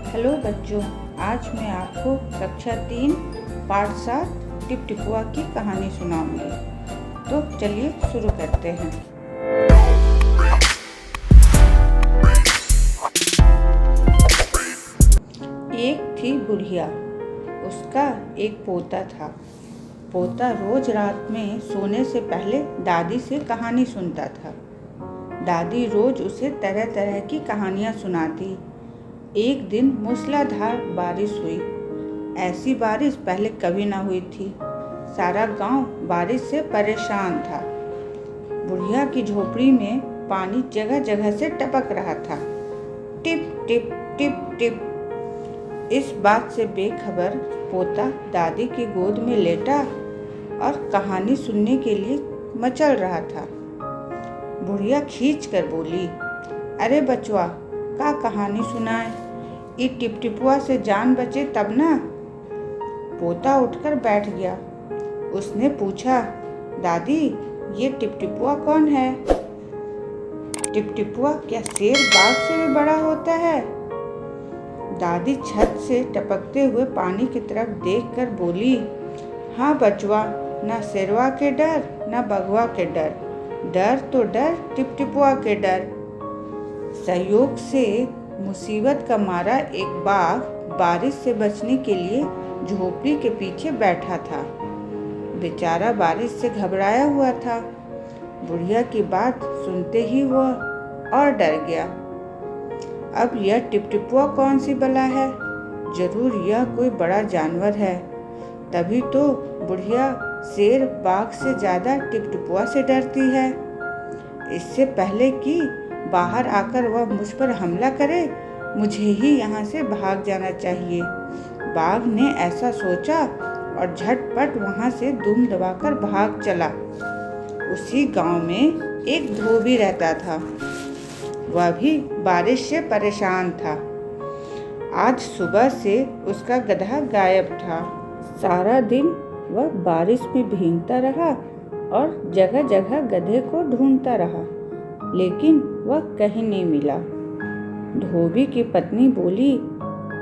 Hello बच्चों, आज मैं आपको कक्षा 3 पाठ 7 टिपटिपुआ की कहानी सुनाऊंगी। तो चलिए शुरू करते हैं। एक थी बुढ़िया, उसका एक पोता था। पोता रोज रात में सोने से पहले दादी से कहानी सुनता था। दादी रोज उसे तरह तरह की कहानियाँ सुनाती। एक दिन मूसलाधार बारिश हुई। ऐसी बारिश पहले कभी ना हुई थी। सारा गांव बारिश से परेशान था। बुढ़िया की झोपड़ी में पानी जगह जगह से टपक रहा था। Tip tip tip tip. इस बात से बेखबर पोता दादी की गोद में लेटा और कहानी सुनने के लिए मचल रहा था। बुढ़िया खींच कर बोली, अरे बचवा, का कहानी सुनाए? ये टिपटिपुआ से जान बचे तब ना। पोता उठकर बैठ गया। उसने पूछा, दादी, ये टिपटिपुआ कौन है? टिपटिपुआ क्या शेर बाघ से भी बड़ा होता है? दादी छत से टपकते हुए पानी की तरफ देखकर बोली, हाँ बचवा, ना शेरवा के डर ना बगवा के डर, डर तो डर टिपटिपुआ के डर। सहयोग से मुसीबत का मारा एक बाघ बारिश से बचने के लिए झोपड़ी के पीछे बैठा था। बेचारा बारिश से घबराया हुआ था। बुढ़िया की बात सुनते ही वह और डर गया। अब यह टिपटिपुआ कौन सी बला है? जरूर यह कोई बड़ा जानवर है। तभी तो बुढ़िया शेर बाघ से ज्यादा टिपटिपुआ से डरती है। इससे पहले कि बाहर आकर वह मुझ पर हमला करे, मुझे ही यहाँ से भाग जाना चाहिए। बाघ ने ऐसा सोचा और झटपट वहाँ से दुम दबाकर भाग चला। उसी गांव में एक धोबी रहता था। वह भी बारिश से परेशान था। आज सुबह से उसका गधा गायब था। सारा दिन वह बारिश में भीगता रहा और जगह जगह गधे को ढूंढता रहा, लेकिन वह कहीं नहीं मिला। धोबी की पत्नी बोली,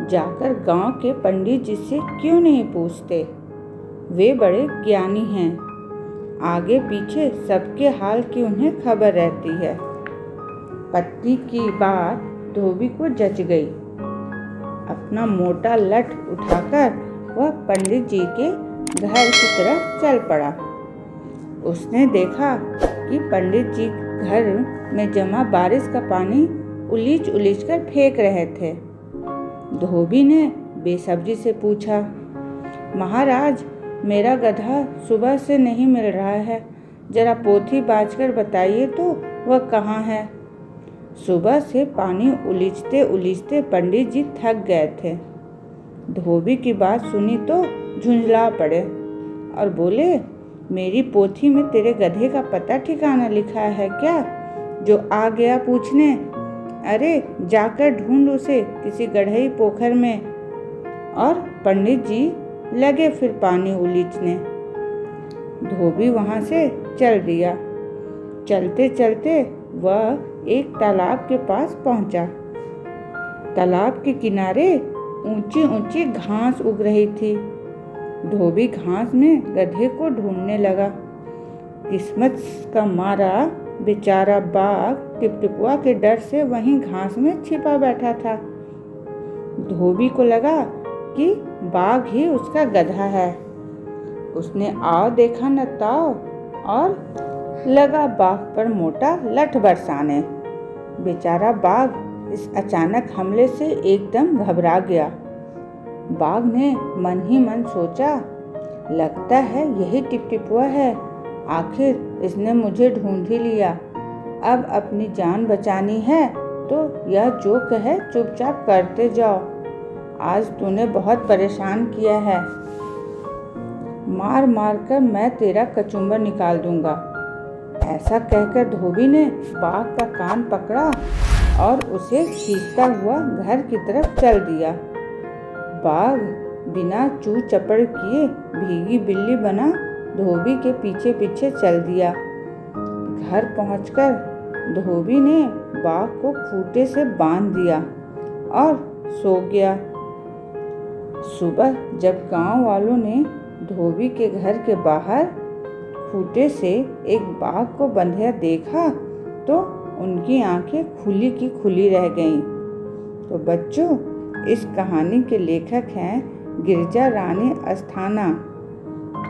जाकर गांव के पंडित जी से क्यों नहीं पूछते? वे बड़े ज्ञानी हैं। आगे पीछे सबके हाल की उन्हें खबर रहती है। पत्नी की बात धोबी को जच गई। अपना मोटा लठ उठाकर वह पंडित जी के घर की तरफ चल पड़ा। उसने देखा कि पंडित जी घर में जमा बारिश का पानी उलीच उलीच कर फेंक रहे थे। धोबी ने बेसब्री से पूछा, महाराज, मेरा गधा सुबह से नहीं मिल रहा है। जरा पोथी बाजकर बताइए तो वह कहाँ है? सुबह से पानी उलीचते उलीचते पंडित जी थक गए थे। धोबी की बात सुनी तो झुंझला पड़े और बोले, मेरी पोथी में तेरे गधे का पता ठिकाना लिखा है क्या, जो आ गया पूछने? अरे जाकर ढूंढ उसे किसी गढ़ई पोखर में। और पंडित जी लगे फिर पानी उलीचने। धोबी वहां से चल दिया। चलते चलते वह एक तालाब के पास पहुंचा। तालाब के किनारे ऊंची ऊंची घास उग रही थी। धोबी घास में गधे को ढूंढने लगा। किस्मत का मारा बेचारा बाघ टिपटिपुआ के डर से वहीं घास में छिपा बैठा था। धोबी को लगा कि बाघ ही उसका गधा है। उसने आओ देखा न ताओ और लगा बाघ पर मोटा लठ बरसाने। बेचारा बाघ इस अचानक हमले से एकदम घबरा गया। बाघ ने मन ही मन सोचा, लगता है यही टिपटिपुआ है। आखिर इसने मुझे ढूंढ ही लिया। अब अपनी जान बचानी है तो यह जो कहे चुपचाप करते जाओ। आज तूने बहुत परेशान किया है। मार मार कर मैं तेरा कचुम्बर निकाल दूंगा। ऐसा कहकर धोबी ने बाघ का कान पकड़ा और उसे खींचता हुआ घर की तरफ चल दिया। बाघ बिना चू चपड़ किए भीगी बिल्ली बना धोबी के पीछे पीछे चल दिया। घर पहुंचकर धोबी ने बाघ को खूंटे से बांध दिया और सो गया। सुबह जब गांव वालों ने धोबी के घर के बाहर खूंटे से एक बाघ को बंधे देखा तो उनकी आंखें खुली की खुली रह गईं। तो बच्चों, इस कहानी के लेखक हैं गिरिजा रानी अस्थाना।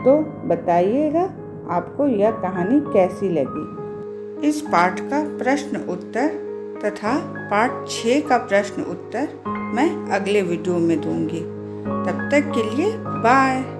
तो बताइएगा आपको यह कहानी कैसी लगी। इस पाठ का प्रश्न उत्तर तथा पाठ 6 का प्रश्न उत्तर मैं अगले वीडियो में दूंगी। तब तक के लिए बाय।